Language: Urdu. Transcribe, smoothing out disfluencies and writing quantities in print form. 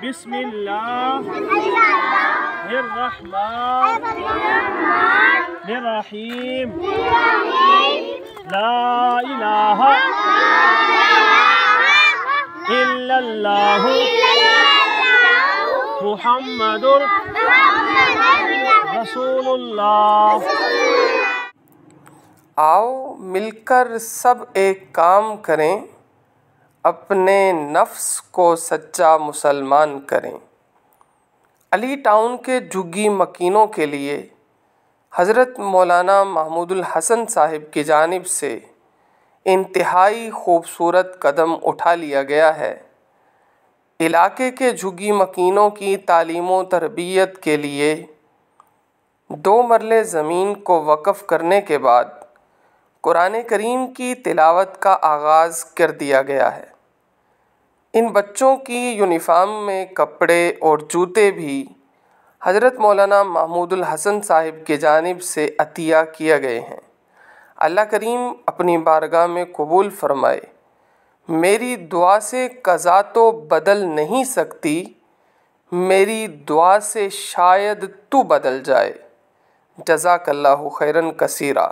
بسم اللہ الرحمن الرحیم لا الہ الا اللہ محمد رسول اللہ۔ آؤ مل کر سب ایک کام کریں، اپنے نفس کو سچا مسلمان کریں۔ علی ٹاؤن کے جھگی مکینوں کے لیے حضرت مولانا محمود الحسن صاحب کی جانب سے انتہائی خوبصورت قدم اٹھا لیا گیا ہے۔ علاقے کے جھگی مکینوں کی تعلیم و تربیت کے لیے 2 مرلے زمین کو وقف کرنے کے بعد قرآن کریم کی تلاوت کا آغاز کر دیا گیا ہے۔ ان بچوں کی یونیفارم میں کپڑے اور جوتے بھی حضرت مولانا محمود الحسن صاحب کی جانب سے عطیہ کیے گئے ہیں۔ اللہ کریم اپنی بارگاہ میں قبول فرمائے۔ میری دعا سے قضا تو بدل نہیں سکتی، میری دعا سے شاید تو بدل جائے۔ جزاک اللہ خیراً کثیرا۔